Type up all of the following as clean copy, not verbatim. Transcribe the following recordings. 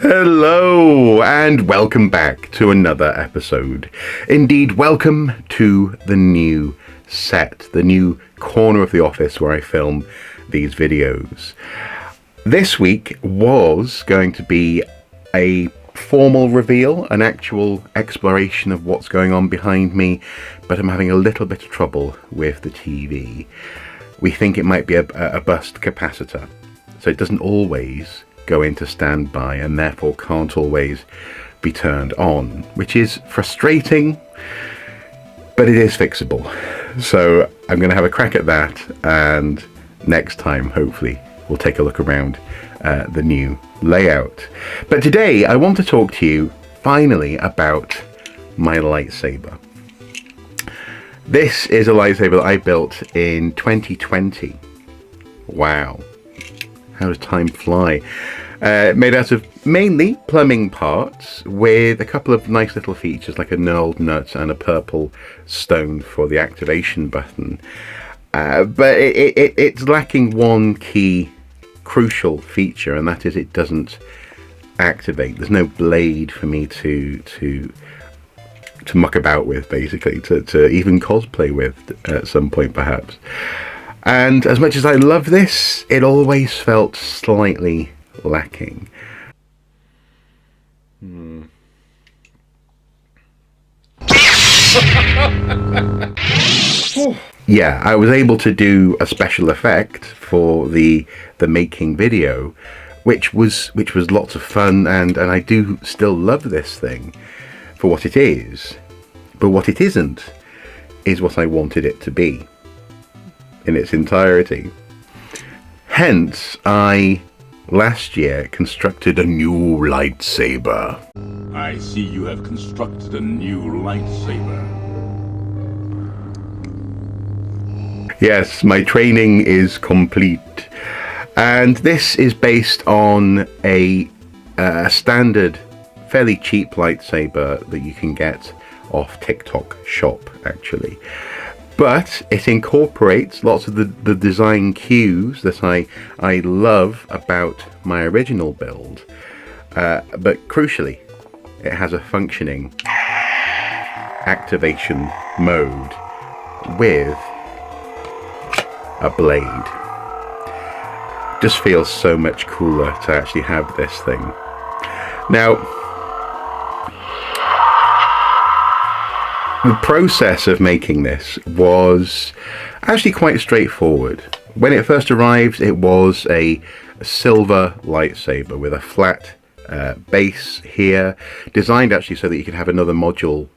Hello and welcome back to another episode. Indeed, welcome to the new set, the new corner of the office where I film these videos. This week was going to be a formal reveal, an actual exploration of what's going on behind me, but I'm having a little bit of trouble with the TV. We think it might be a bust capacitor, so it doesn't always go into standby and therefore can't always be turned on, which is frustrating, but it is fixable. So I'm going to have a crack at that, and next time hopefully we'll take a look around the new layout. But today I want to talk to you finally about my lightsaber. This is a lightsaber that I built in 2020. Wow. How does time fly? Made out of mainly plumbing parts with a couple of nice little features like a knurled nut and a purple stone for the activation button. But it's lacking one key crucial feature, and that is it doesn't activate. There's no blade for me to muck about with, basically, to even cosplay with at some point perhaps. And as much as I love this, it always felt slightly lacking. Yeah, I was able to do a special effect for the making video, which was lots of fun, and I do still love this thing for what it is. But what it isn't is what I wanted it to be in its entirety. Hence, I last year constructed a new lightsaber. I see you have constructed a new lightsaber. Yes, my training is complete. And this is based on a standard, fairly cheap lightsaber that you can get off TikTok shop, actually. But it incorporates lots of the design cues that I love about my original build. But crucially, it has a functioning activation mode with a blade. Just feels so much cooler to actually have this thing. Now, the process of making this was actually quite straightforward. When it first arrived, it was a silver lightsaber with a flat base here, designed actually so that you could have another module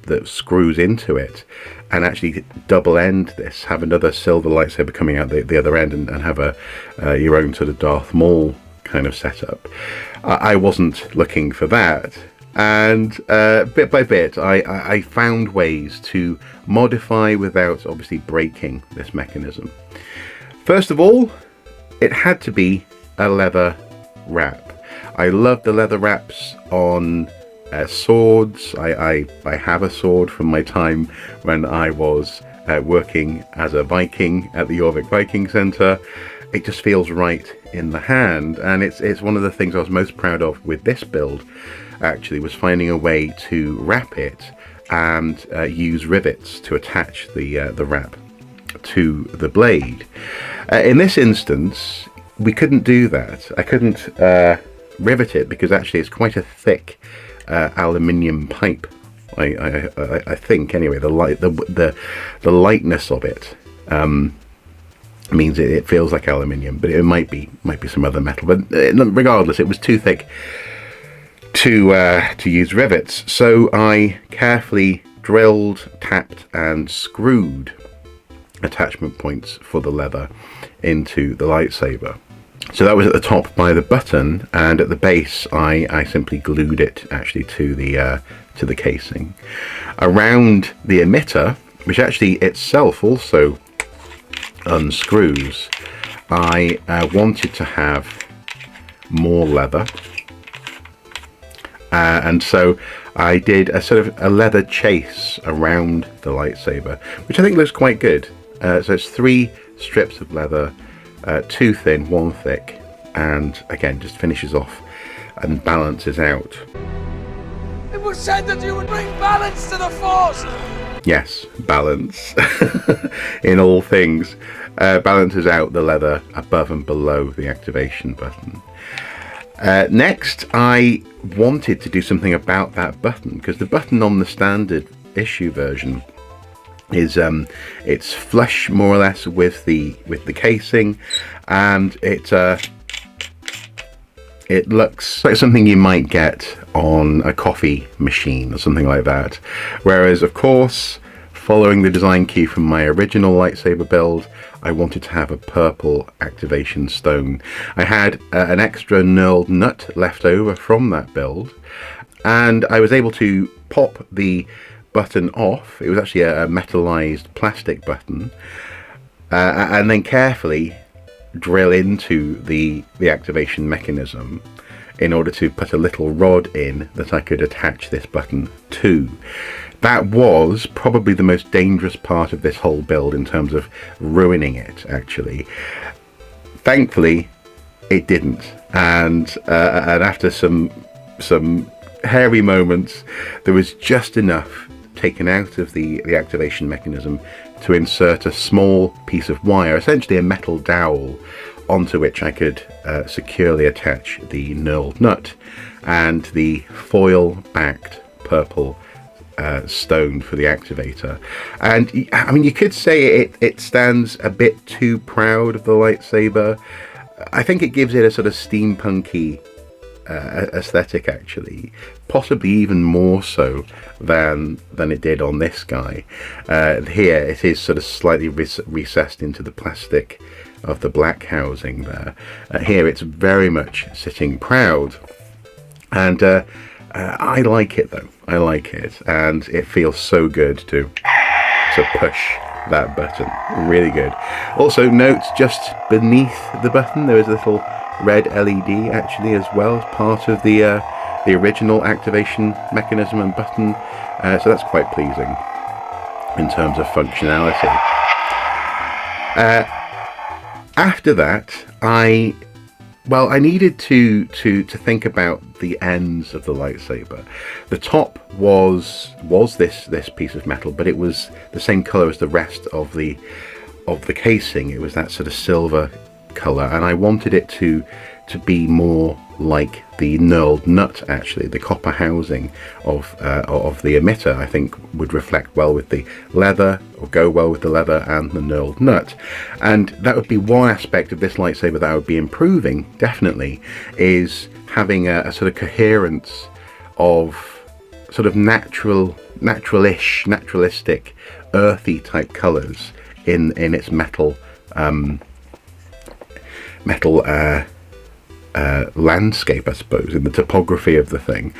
that screws into it and actually double end this, have another silver lightsaber coming out the other end, and have your own sort of Darth Maul kind of setup. I wasn't looking for that. And bit by bit I found ways to modify without obviously breaking this mechanism. First of all, it had to be a leather wrap. I love the leather wraps on swords. I have a sword from my time when I was working as a Viking at the Jorvik Viking Centre. It just feels right in the hand, and it's one of the things I was most proud of with this build, actually, was finding a way to wrap it and use rivets to attach the wrap to the blade. In this instance, we couldn't do that. I couldn't rivet it because actually it's quite a thick aluminium pipe. I think anyway. The lightness of it means it feels like aluminium, but it might be some other metal. But regardless, it was too thick to use rivets, so I carefully drilled, tapped and screwed attachment points for the leather into the lightsaber. So that was at the top by the button, and at the base I simply glued it actually to the casing. Around the emitter, which actually itself also unscrews, I wanted to have more leather. And so I did a sort of a leather chase around the lightsaber, which I think looks quite good. So it's 3 strips of leather, 2 thin, 1 thick, and again just finishes off and balances out. It was said that you would bring balance to the Force! Yes, balance. In all things. Balances out the leather above and below the activation button. Next, I wanted to do something about that button, because the button on the standard issue version is it's flush more or less with the casing, and it looks like something you might get on a coffee machine or something like that. Whereas, of course, following the design key from my original lightsaber build, I wanted to have a purple activation stone. I had an extra knurled nut left over from that build, and I was able to pop the button off. It was actually a metallized plastic button, and then carefully drill into the activation mechanism in order to put a little rod in that I could attach this button to. That was probably the most dangerous part of this whole build in terms of ruining it, actually. Thankfully, it didn't, and after some hairy moments, there was just enough taken out of the activation mechanism to insert a small piece of wire, essentially a metal dowel, onto which I could securely attach the knurled nut and the foil-backed purple stone for the activator. And I mean, you could say it stands a bit too proud of the lightsaber. I think it gives it a sort of steampunky aesthetic, actually, possibly even more so than it did on this guy. Here it is sort of slightly recessed into the plastic of the black housing there. Here it's very much sitting proud, and I like it though. I like it, and it feels so good to push that button. Really good. Also note, just beneath the button there is a little red LED actually as well, as part of the original activation mechanism and button, so that's quite pleasing in terms of functionality. After that, I needed to think about the ends of the lightsaber. The top was this piece of metal, but it was the same color as the rest of the casing. It was that sort of silver color, and I wanted it to be more like the knurled nut, actually. The copper housing of the emitter, I think, would reflect well with the leather, or go well with the leather and the knurled nut. And that would be one aspect of this lightsaber that I would be improving, definitely, is having a sort of coherence of sort of naturalish, naturalistic, earthy type colors in its metal landscape, I suppose, in the topography of the thing.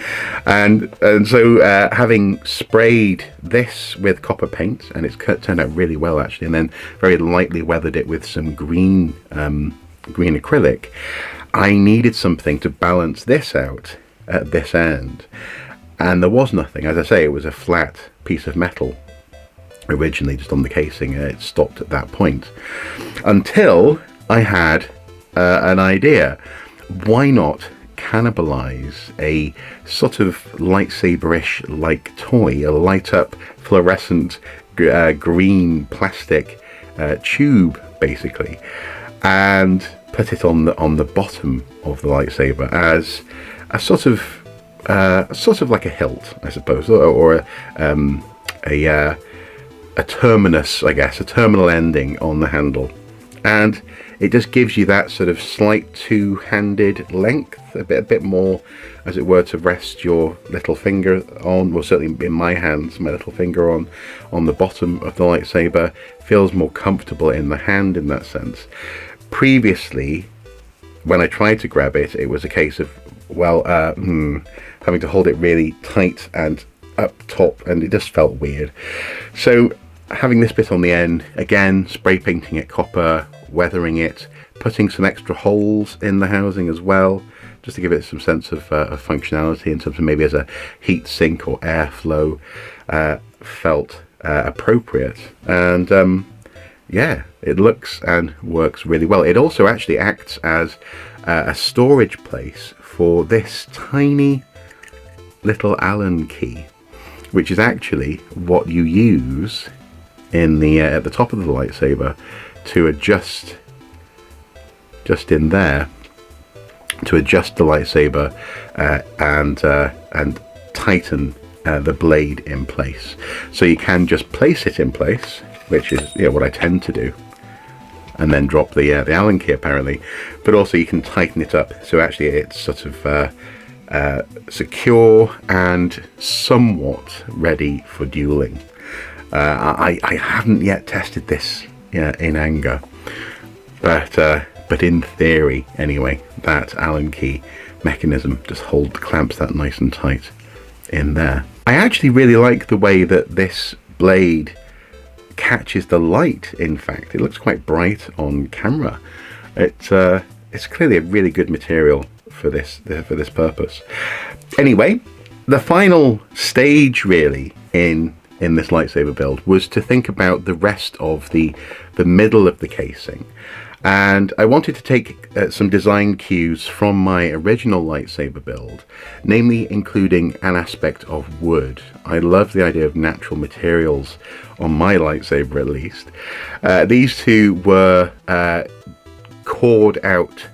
And so having sprayed this with copper paint, and it's turned out really well actually, and then very lightly weathered it with some green acrylic, I needed something to balance this out at this end, and there was nothing. As I say, it was a flat piece of metal originally just on the casing, and it stopped at that point until I had an idea. Why not cannibalize a sort of lightsaber-ish like toy, a light up fluorescent green plastic tube, basically, and put it on the bottom of the lightsaber as a sort of like a hilt, I suppose, or a terminus, I guess, a terminal ending on the handle. And it just gives you that sort of slight two-handed length, a bit more, as it were, to rest your little finger on. Well, certainly in my hands, my little finger on the bottom of the lightsaber feels more comfortable in the hand in that sense. Previously, when I tried to grab it, it was a case of, having to hold it really tight and up top, and it just felt weird. So having this bit on the end, again, spray painting it copper, weathering it, putting some extra holes in the housing as well, just to give it some sense of functionality in terms of maybe as a heat sink or airflow, felt appropriate. And yeah, it looks and works really well. It also actually acts as a storage place for this tiny little Allen key, which is actually what you use in the at the top of the lightsaber to adjust, just in there, to adjust the lightsaber and tighten the blade in place. So you can just place it in place, which is what I tend to do, and then drop the Allen key apparently, but also you can tighten it up so actually it's sort of secure and somewhat ready for dueling. I haven't yet tested this in anger, but in theory anyway, that Allen key mechanism just clamps that nice and tight in there. I actually really like the way that this blade catches the light. In fact, it looks quite bright on camera. It's clearly a really good material for this purpose. Anyway, the final stage really in this lightsaber build was to think about the rest of the middle of the casing, and I wanted to take some design cues from my original lightsaber build, namely including an aspect of wood. I love the idea of natural materials on my lightsaber, at least. These two were cored out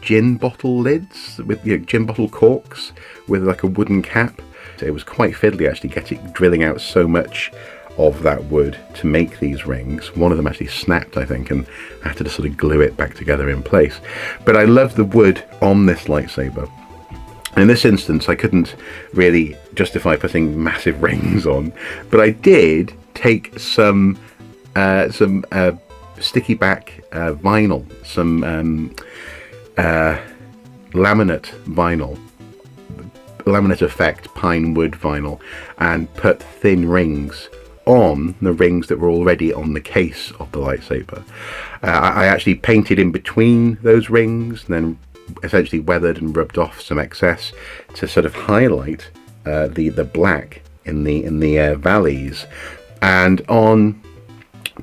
gin bottle lids with gin bottle corks with like a wooden cap. It was quite fiddly actually drilling out so much of that wood to make these rings. One of them actually snapped, I think, and I had to just sort of glue it back together in place. But I love the wood on this lightsaber. In this instance, I couldn't really justify putting massive rings on, but I did take some sticky back vinyl, some laminate effect pine wood vinyl, and put thin rings on the rings that were already on the case of the lightsaber. I actually painted in between those rings and then essentially weathered and rubbed off some excess to sort of highlight the black in the valleys. And on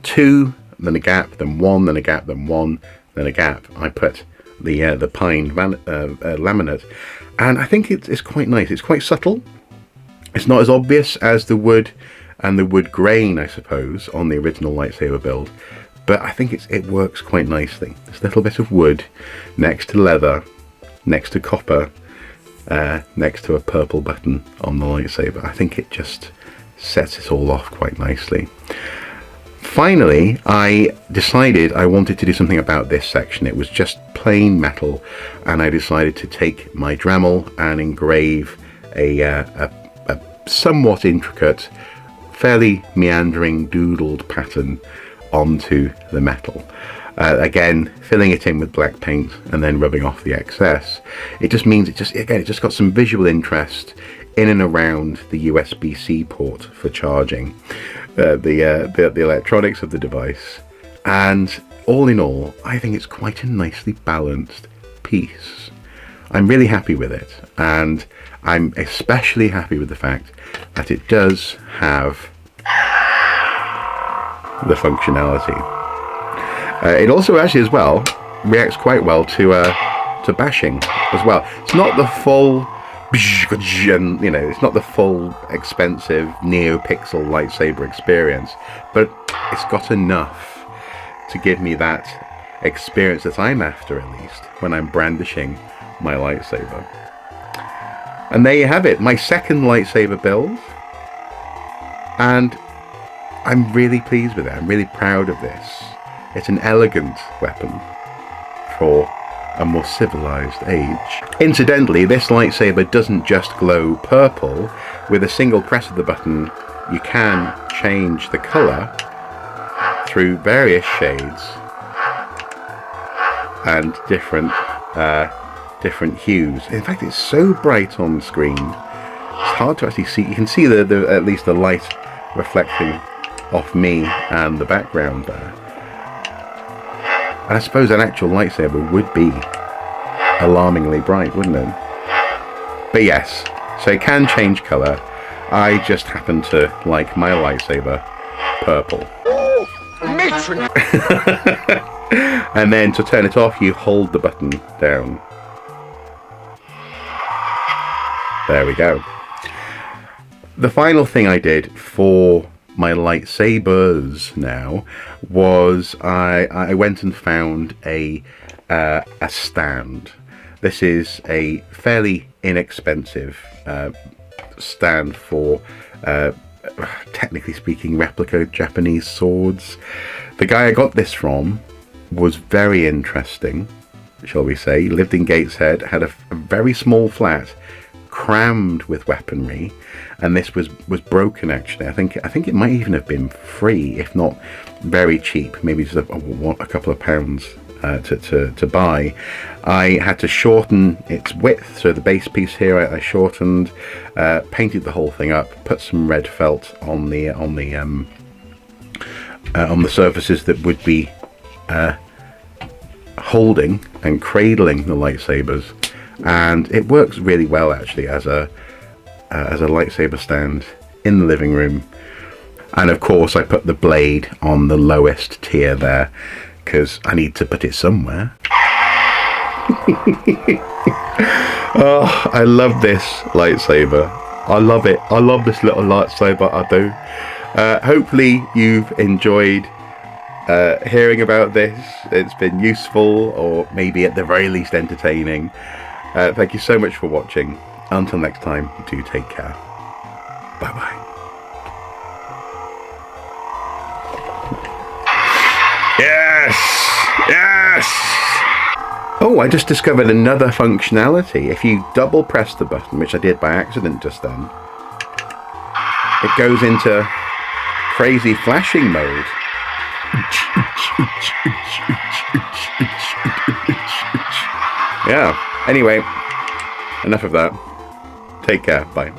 two, then a gap, then one, then a gap, then one, then a gap, I put the pine laminate, and I think it's quite nice. It's quite subtle. It's not as obvious as the wood and the wood grain, I suppose, on the original lightsaber build, but I think it works quite nicely. This little bit of wood next to leather, next to copper, next to a purple button on the lightsaber. I think it just sets it all off quite nicely. Finally, I decided I wanted to do something about this section. It was just plain metal, and I decided to take my Dremel and engrave a somewhat intricate, fairly meandering doodled pattern onto the metal. Again, filling it in with black paint and then rubbing off the excess. It just means it just got some visual interest in and around the USB-C port for charging the electronics of the device, and all in all, I think it's quite a nicely balanced piece. I'm really happy with it, and I'm especially happy with the fact that it does have the functionality. It also actually as well reacts quite well to bashing as well. It's not the full, it's not the full expensive NeoPixel lightsaber experience, but it's got enough to give me that experience that I'm after, at least when I'm brandishing my lightsaber. And there you have it, my second lightsaber build, and I'm really pleased with it. I'm really proud of this. It's an elegant weapon for a more civilized age. Incidentally, this lightsaber doesn't just glow purple. With a single press of the button, you can change the color through various shades and different hues. In fact, it's so bright on screen, it's hard to actually see. You can see at least the light reflecting off me and the background there. And I suppose an actual lightsaber would be alarmingly bright, wouldn't it? But yes, so it can change colour. I just happen to like my lightsaber purple. Matron! And then to turn it off, you hold the button down. There we go. The final thing I did for my lightsabers now was I went and found a stand. This is a fairly inexpensive stand for, technically speaking, replica Japanese swords. The guy I got this from was very interesting, shall we say. He lived in Gateshead, had a very small flat crammed with weaponry, and this was broken actually. I think it might even have been free, if not very cheap, maybe just a couple of pounds to buy. I had to shorten its width, so the base piece here I shortened, painted the whole thing up, put some red felt on the surfaces that would be holding and cradling the lightsabers, and it works really well actually as a lightsaber stand in the living room. And of course I put the blade on the lowest tier there because I need to put it somewhere. Oh, I love this lightsaber. I love it. I love this little lightsaber, I do. Hopefully you've enjoyed hearing about this. It's been useful, or maybe at the very least entertaining. Thank you so much for watching. Until next time, do take care. Bye bye. Yes! Yes! Oh, I just discovered another functionality. If you double press the button, which I did by accident just then, it goes into crazy flashing mode. Yeah. Anyway, enough of that. Take care. Bye.